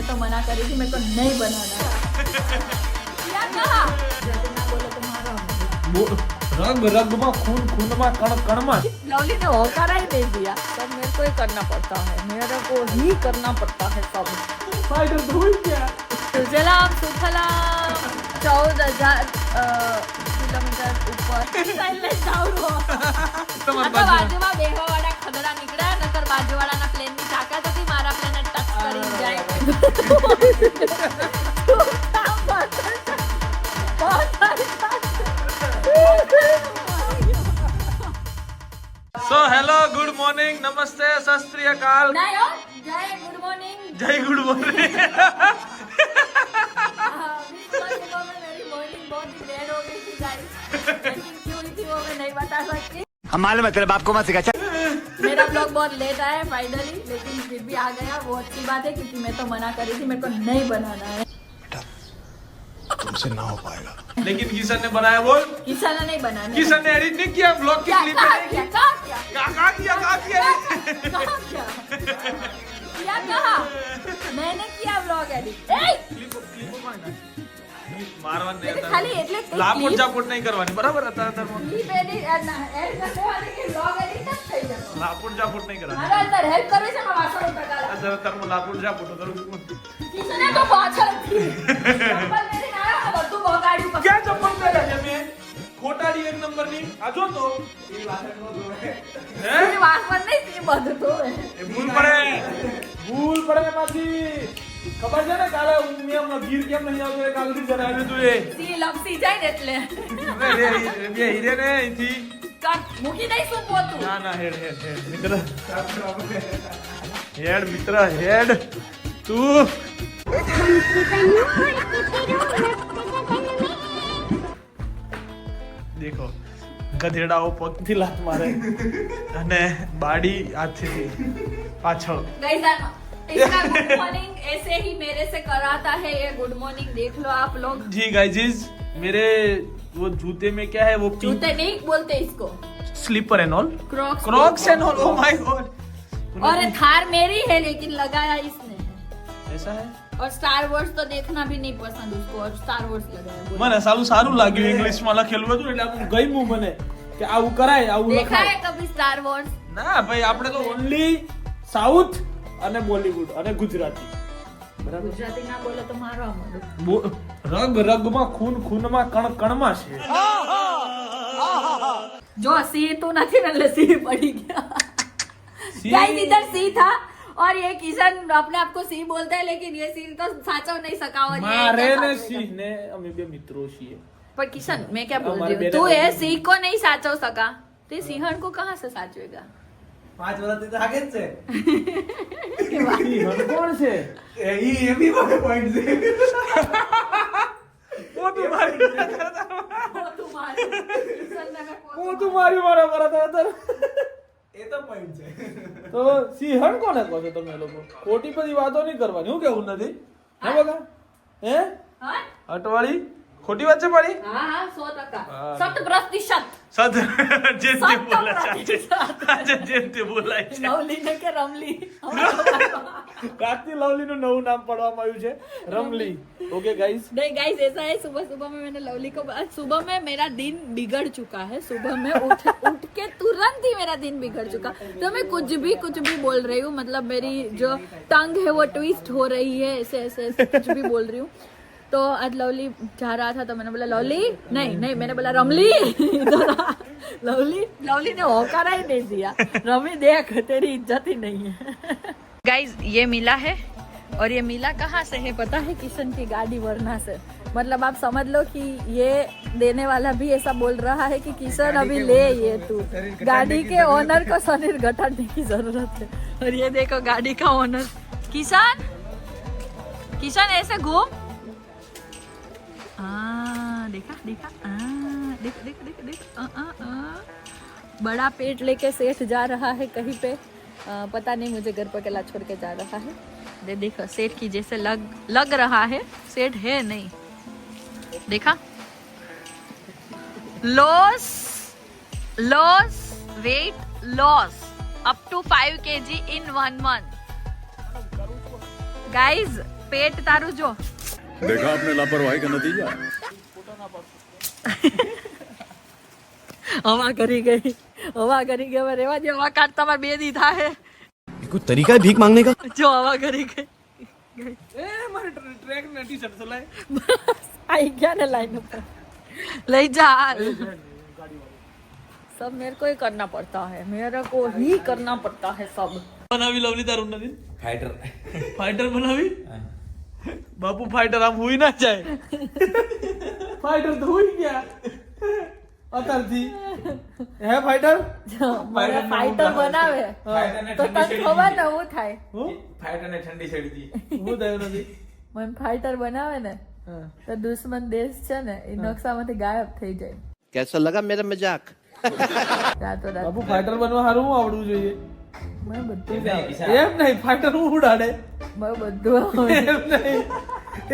मैं तो मना करी थी, मेरे को नहीं बनाना। क्या कहा? जैसे ना बोलो तुम्हारा रग रग में खून खून में कण कण में लवली ने होकारा ही दे दिया। सब मेरे को ही करना पड़ता है, मेरे को ही करना पड़ता है सब। फाइटर धुल क्या सुजलाम सुफलाम 14,000 કિલોમીટર ઉપર ચાલે જાવરો તમાર બાજુમાં બેહવાવાળા ખદડા નીકળ્યા નકર બાજુવાળાના પ્લેનની તાકાત હતી મારા પ્લેનને ટચ કરી જાય सो हेलो गुड मॉर्निंग नमस्ते सत श्री अकाल નહીં હો જય ગુડ મોર્નિંગ जय गुड मॉर्निंग मेरी मॉर्निंग बहुत ही लेट हो गई थी गाइस, लेकिन क्यों हुई थी वो मैं नहीं बता सकती। हम मालूम है तेरे बाप को मत सिखा। मेरा ब्लॉग बहुत लेट आया फाइनली, लेकिन फिर भी आ गया। वो अच्छी बात है क्योंकि मैं तो मना करी थी, मेरे को नहीं बनाना है। तुमसे ना हो पाएगा। लेकिन किशन ने बनाया बोल किसान ने नहीं बनाना है। किशन ने एडिट नहीं किया ब्लॉग की क्या क्लिप कहा में किया कहा किया कहाँ किया कहा किया क्या कहा मैंने किया ब्लॉग एडिट मारवा नहीं लेकिन खाली એટલે તે લાપોટ જાપોટ નહીં કરવાની બરાબર અત્યારે ક્લિપ એડિટ એડ કરવાની કે બ્લોગ એડિટ જ થઈ જતો લાપોટ જાપોટ નહીં કરવાની મારા અંદર હેલ્પ કરે છે માં વાસણો ટકાલા અત્યારે લાપોટ જાપોટ કરું કિસને તો પાછળથી ચપ્પલ મેરી ના બધું બગાડ્યું પછી ક્યાં ચપ્પલ પહેર્યા છે મેં ખોટાડી એક નંબરની આ જો તો એ વાસણ નો ધોવે હે એ વાસણ નહીં તે બધું તો એ ભૂલ પડે પાછી ખબર છે ને કાલે મેં હમણાં ગીર કેમ નહીં આવતો એ કાલથી જણાવ્યું તું એ સી લપસી જાય ને એટલે બે હીરે ને અહીંથી કર મૂકી દઈ શું પોતું ના ના હેડ મિત્ર હેડ તું દેખો ગધેડાઓ પગથી લાત મારે અને બાડી હાથથી પાછળ गाइस इसका गुड मॉर्निंग ऐसे ही मेरे से कराता है ये गुड मॉर्निंग देख लो आप लोग जी गाइस मेरे वो जूते में क्या है वो जूते नहीं बोलते इसको slipper and all crocs and all oh my god और थार मेरी है लेकिन लगाया इसने ऐसा है और स्टार वॉर्स तो देखना भी नहीं पसंद उसको और स्टार वॉर्स लगाया बोलो। મને સારું લાગ્યું ઇંગ્લિશ માં લખેલું હતું એટલે આપણને ગમ્યું મને કે આવું કરાય આવું देखा લખાય है कभी स्टार वॉर्स ના ભાઈ આપણે તો ઓન્લી સાઉથ અને બોલીવુડ અને ગુજરાતી બરાબર गुजराती ना बोलो तो मारो हमारो રગ રગ માં ખૂન ખૂન માં કણ કણ માં છે जो सी तो नहीं ना सी पड़ी गया सी- गाइस इधर सी था और ये किशन अपने आप को सी बोलता है लेकिन ये सी तो साचो नहीं सका और ये મારે क्या ને साचो સિંહ ને અમે બે મિત્રો છીએ पर किशन मैं क्या बोल हमारे रही हूँ बेटे तू को- ये सिंह को नहीं साचो सका तो ये सिंहण को कहाँ से साचवेगा 5 વર્ષથી તો આગે જ છે સિંહણ કોણ છે એ બી મને પોઈન્ટ છે ઓ તું મારી वो તું મારી મારા બરાબર એ તો પોઈન્ટ છે તો સિંહણ કોને કહો છો તમે લોકો ખોટી બધી વાતો નહીં કરવાની હું કેવું નથી હે બગા હે हाँ અટવાળી ખોટી વાત છે મારી हाँ 100% हाँ। 100% સદ જેતે બોલા प्रतिशत। છે જેતે બોલાય છે लवली ने के रमली કાતી લવલી નું નવું નામ પડવામાં આવ્યું છે રમલી ઓકે ગાઈસ नहीं गाइस ऐसा है सुबह सुबह में मैंने लवली को आज सुबह में मेरा दिन बिगड़ चुका है सुबह में उठ के तुरंत ही मेरा दिन बिगड़ चुका तो मैं कुछ भी बोल रही हूँ मतलब मेरी जो टंग है वो ट्विस्ट हो रही है ऐसे कुछ भी बोल रही हूँ तो आज लवली जा रहा था तो मैंने बोला लवली नहीं मैंने बोला रमली लवली ने होकारा ही नहीं दिया रमी देख तेरी इज्जत ही नहीं है गाइस ये मिला है और ये मिला कहाँ से है पता है किशन की गाड़ी वरना से मतलब आप समझ लो कि ये देने वाला भी ऐसा बोल रहा है कि किशन अभी ले ये तू गाड़ी के ओनर को शरीर घटाने की जरूरत है और ये देखो गाड़ी का ओनर किशन ऐसे घूम देखा देख बड़ा पेट लेके सेठ जा रहा है कहीं पे पता नहीं मुझे घर पर अकेला छोड़ के जा रहा है देखो सेठ की जैसे लग रहा है सेठ है नहीं देखा loss weight loss up to 5 kg in 1 month guys પેટ તારું જો. देखा आपने लापरवाही का नतीजा હવા કરી ગઈ હવે રેવા દે. હવા કાઢ તમારે 2 દી થાય. कोई तरीका है भीख मांगने का જો હવા કરી ગઈ. ए मारे ट्रैक में टी-शर्ट चलाए आई क्या ना लाइन पर ले जा. सब मेरे को ही करना पड़ता है, मेरे को ही करना पड़ता है सब. બનાવી લવલી તારું નથી फाइटर ફાઈટર બનાવી બાપુ ફાઈટર આમ હુઈ ના જાય ફાઈટર તો હુઈ ગયા અત્યારથી હે ફાઈટર મને ફાઈટર બનાવે તો તને ખબર ને હું થાય. હું फाइटर ने ठंडी छड़ी दी હું થયું નથી મને ફાઈટર બનાવે ને હા. તો દુશ્મન દેશ છે ને એ નકશામાંથી ગાયબ થઈ જાય कैसा लगा मेरा मजाक રાતો રાત. બાપુ ફાઈટર બનવા સારું હું આવડવું જોઈએ મને બધું એમ નહીં ફાઈટર હું ઉડાડે મને બધું આવડે.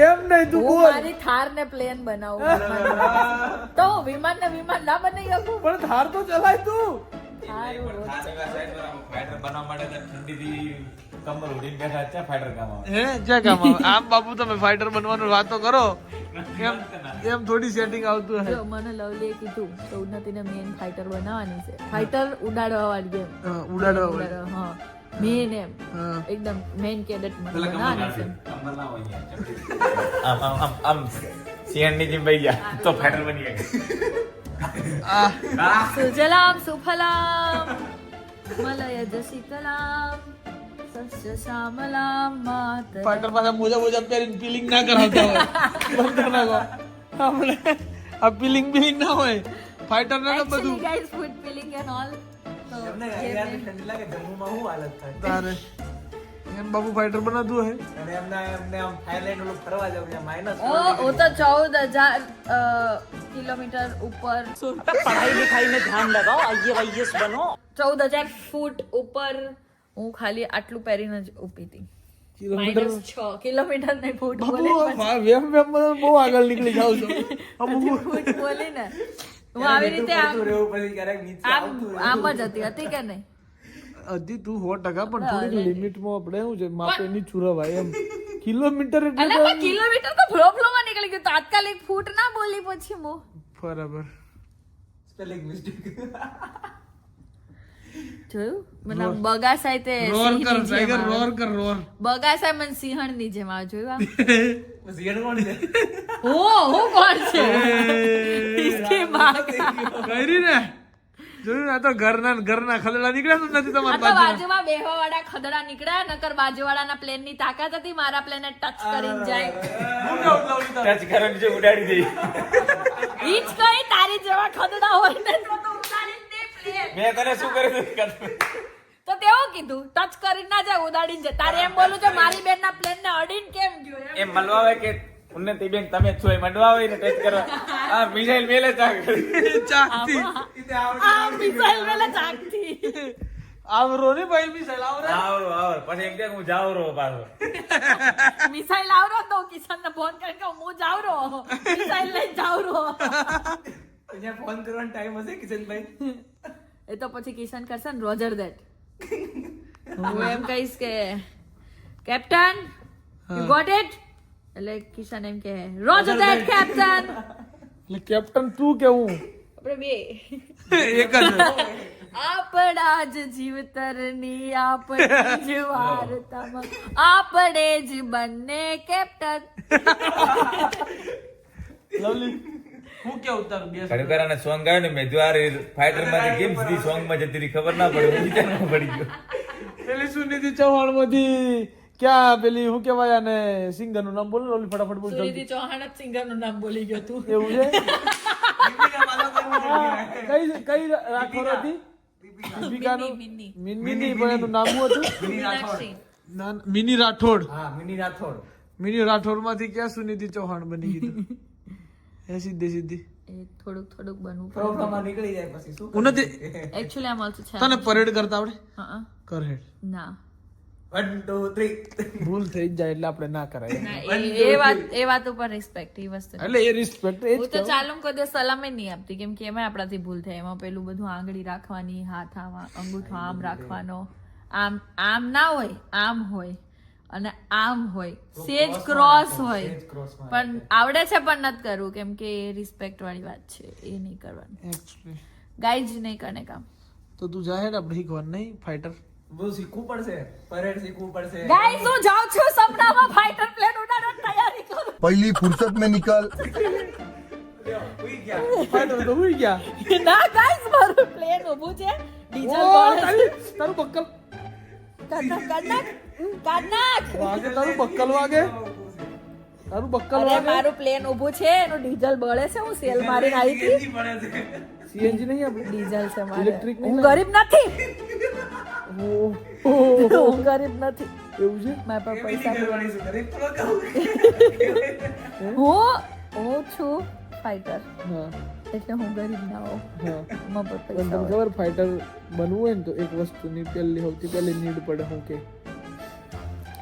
એમ નહીં તું હું બોલ મારી થાર ને પ્લેન બનાવું તો વિમાન ને વિમાન ના બનાવી શકું. પણ થાર તો ચલાય તું થાર હું રોજ फाइटर बनवा માટે તો ઠંડી થી કમર ઉડીને બેઠા છે ફાઈટર કામ આવે હે ક્યાં કામ આવે આમ બાપુ તમે ફાઈટર બનવાનું વાતો કરો એમ થોડી સેટિંગ આવતું હે જો મને લવલીએ કીધું તો ઉન્નતિને મેન ફાઈટર બનાવવાની છે. ફાઈટર ઉડાડવા વાળી ગેમ. ઉડાડવા હા મેન એમ હા. એકદમ મેન કેડેટ મને બનાવવાની છે. કમર ના હોય યાર આમ સિંહણ ની જેમ ભાઈ ગયા તો ફાઈટર બની ગયા સુજલામ સુફલામ મલય જશીતલામ સસ્ય શ્યામલામ માતરમ. ફાઈટર પાસે મોજા પહેરીને પીલિંગ ના કરાવતા હોય બંધ કરી નાખો આપણે આ પીલિંગ ના હોય ફાઈટર ને તો બધું Actually, guys, food peeling and all. તો એમને યાર ઠંડી લાગે જમ્મુમાં શું હાલત થાય તારે એમ બાપુ ફાઈટર બનાવતું હોય અને એમને આમ થાઈલેન્ડ ઓલું ફરવા જાવ ત્યાં માઇનસ वो तो 14,000 किलोमीटर ऊपर पढ़ाई लिखाई में ध्यान लगाओ IAS बनो 14,000 फूट ऊपर હું ખાલી આટલું પહેરીને જ ઊભી હતી. કિલોમીટર -6 કિલોમીટર નહીં ફૂટ બોલે વેમ બહુ આગળ નીકળી જાવ છો ફૂટ બોલી ને હું આવી રીતે આમ રહેવું પછી ક્યારેક નીચે આમ જ હતી કે નહીં. હજી તું 100% પણ થોડીક લિમિટમાં આપણે શું છે માપે ની છુરવાય એમ કિલોમીટર એટલે અલા પણ કિલોમીટર તો ફ્લોમાં નીકળી ગયું તાત્કાલિક ફૂટ ના બોલી પછી હું બરાબર સ્પેલિંગ મિસ્ટેક જોયું મને બગાસાય તે રોર કર સિંહણની જેમ ટાઈગર આવે. રોર કર રોર બગાસાય મને સિંહણ ની જેમ આવે જોયું સિંહણ કોણ છે હું કોણ છે इसकी मां का કરી ને જોયું ને આ તો ઘરના ખલેલા નીકળ્યા તો નથી આ તમારી તો બાજુ બાજુમાં બેહવા વાળા ખદડા નીકળ્યા નકર બાજુવાળાના પ્લેન ની તાકાત હતી મારા પ્લેન ટચ કરીને જાય ટચ કરીને જે ઉડાડી દે ઈ જ કઈ તારી જેવા ખદડા હોય ને તો ઉડાડીને દે પ્લેન. મેં તને શું કર્યું તો તેવું કીધું ટચ કરીને ના જાય ઉડાડીને જાય. તારે એમ બોલું છે મારી બેન ના પ્લેન ને અડીને કેમ ગયો એમ? એમ મળવા આવે કે ઉન્નતિ બેન તમે જ છો એ મંડવા આવે ને ટચ કરવા આ મિસાઈલ મેલે ચાક ચાકતી આ મિસાઈલ મેલે ચાકતી આવરો ને ભાઈ મિસાઈલ આવરે આવો પછી એક હું જાવ રો પાછો મિસાઈલ આવરો તો કિશન ને ફોન કરીને હું જાવ રો મિસાઈલ લઈને જાવ રો અહીંયા ફોન કરવાનો ટાઈમ હશે કિશનભાઈ એ તો પછી કિશન કરશે ને રોજર દેટ હું એમ કહીશ કે કેપ્ટન યુ ગોટ ઇટ એટલે કિશન એમ કે રોજર દેટ કેપ્ટન એટલે કેપ્ટન તું કે હું આપણે બે એક જ આપણા જ જીવતરની આપણી જ વાર્તામાં આપણે જ બંને કેપ્ટન લવલી હું કે ઉતાર બે કડકરાને સોંગ ગાયો ને મેં દ્વાર ફાઈટર માંથી કેમ સીધી સોંગ માં જતી રહી ખબર ના પડે હું વિચારમાં પડી ગયો પેલી સુનિધિ ચૌહાણ માંથી ક્યાં પેલી હું કેવાય આને સિંગર નું નામ બોલ ઓલી ફટાફટ બોલ સુનિધિ ચૌહાણ જ સિંગર નું નામ બોલી ગયો તું એવું છે કઈ રાઠોડ હતી દીપિકાનું મિની. મિની પણ એનું નામ શું હતું મીનાક્ષી. મિની રાઠોડ હા મિની રાઠોડ મિની રાઠોડ માંથી ક્યાં સુનિધિ ચૌહાણ બની ગઈ એ સીધી એ થોડુંક બનવું પ્રોગ્રામમાં નીકળી જાય પછી શું ઉન્નતિ એકચ્યુઅલી આમ ઓલસો છે તને પરેડ કરતા આવડે હા કર હેડ ના 1 2 3 ભૂલ થઈ જ જાય એટલે આપણે ના કરાય ના, એ વાત ઉપર રિસ્પેક્ટ એ વસ્તુ એટલે એ રિસ્પેક્ટ એ હું તો ચાલુ કોઈ દિવસ સલામ નહીં આપતી કેમ કે એમાં આપણાથી ભૂલ થાય એમાં પેલું બધું આંગળી રાખવાની હાથ આમ અંગૂઠો આમ રાખવાનો આમ ના હોય આમ હોય અને આમ હોય સેજ ક્રોસ હોય પણ આવડે છે પણ નથી કરવું કેમ કે રિસ્પેક્ટ વાળી વાત છે એ નહીં કરવાનું Actually. ગાઈઝ નહીં કરને કામ તો તું જાહે ને આપણે શીખવાનું નહીં ફાઇટર वो सीखવું પડશે પરેડ શીખવું પડશે ગાઈઝ હું જાઉં છું સપનામાં ફાઇટર પ્લેન ઉડાડવાની તૈયારી કરું पहली फुर्सत में निकल ઉઈ ગયા ફાઇટર તો હોઈ ગયા ના ગાઈઝ મારું પ્લેન ઊભું છે ડીઝલ ઓ, બળે તારું બક્કલ કાઢનાખ વાગે તારું બક્કલ વાગે તારું બક્કલ અરે વાગે મારું પ્લેન ઊભું છે એનું ડીઝલ બળે છે હું સેલ મારીને આવી હતી સીએનજી નહીં આપણે ડીઝલ છે મારે Electric નહીં હું ગરીબ નથી ઓહ, હું ગરીબ નથી એવું છે મારા પાસે પૈસા હું છું ફાઇટર હા એટલે હું ગરીબ ના હોઉં હા મારા પાસે પણ પૈસા તને હોય. ખબર ફાઇટર બનવું હોય ને તો એક વસ્તુની સૌથી પહેલી નીડ પડે હું કે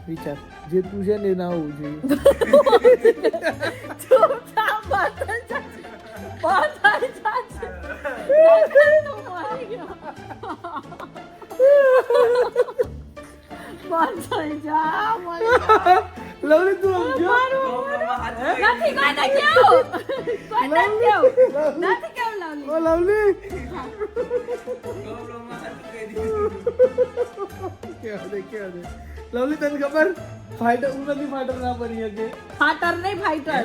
વિચાર જે તું છે ને એ ના હોવું જોઈએ ચૂપચાપ બાતલ ચાચી. બાતલ ચાચી. બાતલ મારી ગયો. બાતલ જા, મારી ગયો. લવલી તું સમજો નથી કોઈને કેવું. કોઈને નથી કેવું. નથી કેવું લવલી. ઓ લવલી કેવા દે લવલી તને ખબર ફાઇટર હું નથી ફાઇટર ના બની શકે ફાટર નહીં ફાઇટર.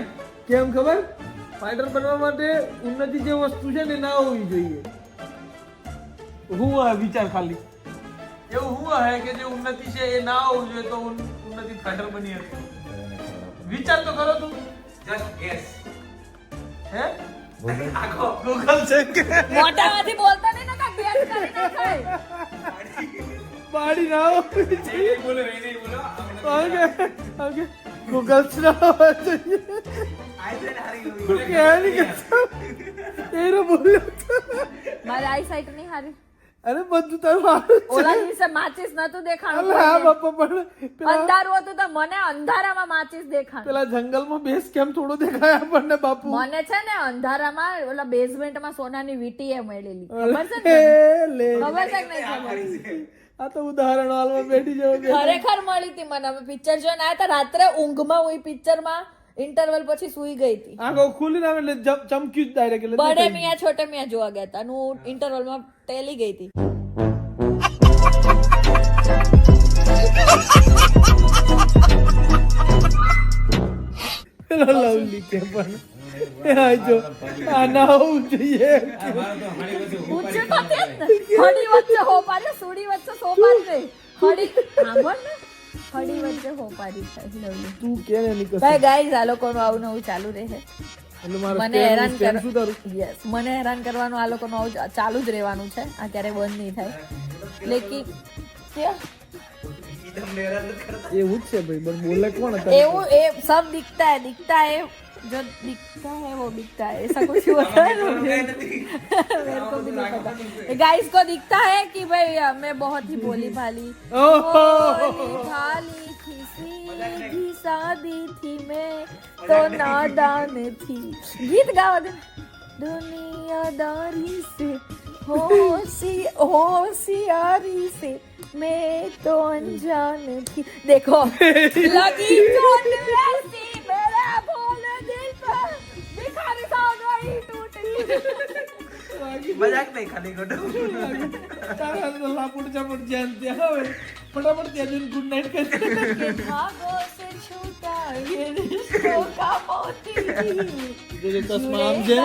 કેમ ખબર ફાઇટર બનવા માટે ઉન્નતિ જે વસ્તુ છે ને ના હોવી જોઈએ હું આ વિચાર ખાલી એવું હું હે કે જે ઉન્નતિ છે એ ના હોવું જોઈએ તો ઉન્નતિ ફાઇટર બની હતી વિચાર તો કરો તું જસ્ટ ગેસ હે ગૂગલ છે કે મોઢામાંથી બોલતા નહીં ને કાંઈ guess કરીને ખાય. બાડી ના હોવી જોઈએ બોલો નહીં બોલો ઓકે ઓકે ગૂગલ ના હોવા જોઈએ क्या नहीं तेरे बोलो મારી આઈસાઇટ નહીં હારી. अरे બધું તારું હારું છે. ઓલા દિવસે માચીસ નતું દેખાણું અલા હા કોઈને. બાપા પણ પેલા અંધારું હતું તો મને અંધારામાં માચીસ દેખાણ. પેલા જંગલમાં બેસ કેમ થોડો દેખાય આપણને બાપુ મને છે ને અંધારામાં ઓલા બેઝમેન્ટમાં સોનાની વીંટીએ મળેલી. અરે, ખબર છે ને? લે ખબર છે કે નહીં ખબર? આ તો ઉદાહરણ હાલમાં બેઠી જાવ કે ખરેખર મળી હતી મને. અમે પિક્ચર જોઈને આવ્યા હતા રાત્રે ઊંઘમાં હું પિક્ચરમાં ઇન્ટરવલ પછી સૂઈ ગઈ હતી. આંખો ખુલી ના એટલે ચમક્યું જ ડાયરેક્ટ એટલે બડે દેખાઈ મિયા છોટે મિયા જોવા ગયા હતા અને હું ઇન્ટરવલમાં ટેલી ગઈ હતી. પેલા લવલી કે પણ આ જો આ ના હોવું જોઈએ પૂછ્યું તો તે જ ને. ખડી વચ્ચે હોપારી સુડી વચ્ચે સોપારી નહીં. ખડી સાંભળ ને. ખડી વચ્ચે હોપારી થાય લવલી. તું કે ને નીકળ ભાઈ ગાઈઝ આ લોકોનું આવું નવું ચાલુ રહે. એટલે મારે મને હેરાન stand શું તારું યસ મને હેરાન કરવાનું આ લોકોનું આવું ચાલુ જ રહેવાનું છે. આ ક્યારે બંધ નહીં થાય. લેકિન क्या એવું જ છે ભાઈ પણ બોલે કોણ હતા એવું એ सब दिखता है जो दिखता है वो बिकता है ऐसा कुछ होता है ना मेरे को भी नहीं पता गाइस को दिखता है कि भाई मैं बहुत ही भोली भाली थी सीधी सादी थी मैं तो नादान थी गीत गाओ दे दुनियादारी से होशियारी से मैं तो अनजान थी देखो लगी चोट वैसी मेरे भोले दिल पर भिखारी सा गई टूटी મજાક નહીં ખાલી ગોડો તારા તો લાપુડ ચાપુડ જાન ત્યાં હવે ફટાફટ ત્યાં જઈને ગુડ નાઇટ કરી के भागों से छूटा ये रिश्तों का मोती જે ચશ્મા આમ છે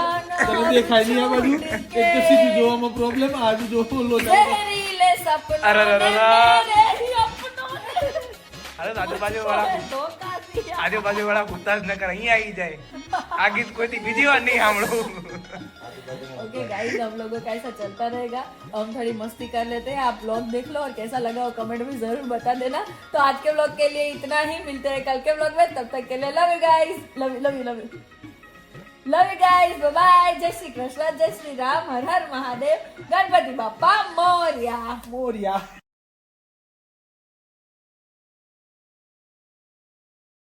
તને દેખાય નહીં આ બાજુ એક તો સીધું જોવામાં પ્રોબ્લેમ આ બાજુ જો લોચા जहरीले सपनों अरे, अरे, ने अरे। मेरे ही अपनों ने અરે આજુબાજુ વાળા धोखा दिया આજુબાજુ વાળા કૂતા જ ન કરે અહીંયા આવી જાય આ ગીત કોઈથી બીજી વાર નહીં સાંભળું ओके गाइस हम लोगों का ऐसा चलता रहेगा हम थोड़ी मस्ती कर लेते हैं आप ब्लॉग देख लो और कैसा लगा वो कमेंट में जरूर बता देना तो आज के ब्लॉग के लिए इतना ही मिलते हैं कल के ब्लॉग में तब तक के लिए love you guys love you guys bye bye जय श्री कृष्ण जय श्री राम हर हर महादेव गणपति बाप्पा मोरया મોરિયા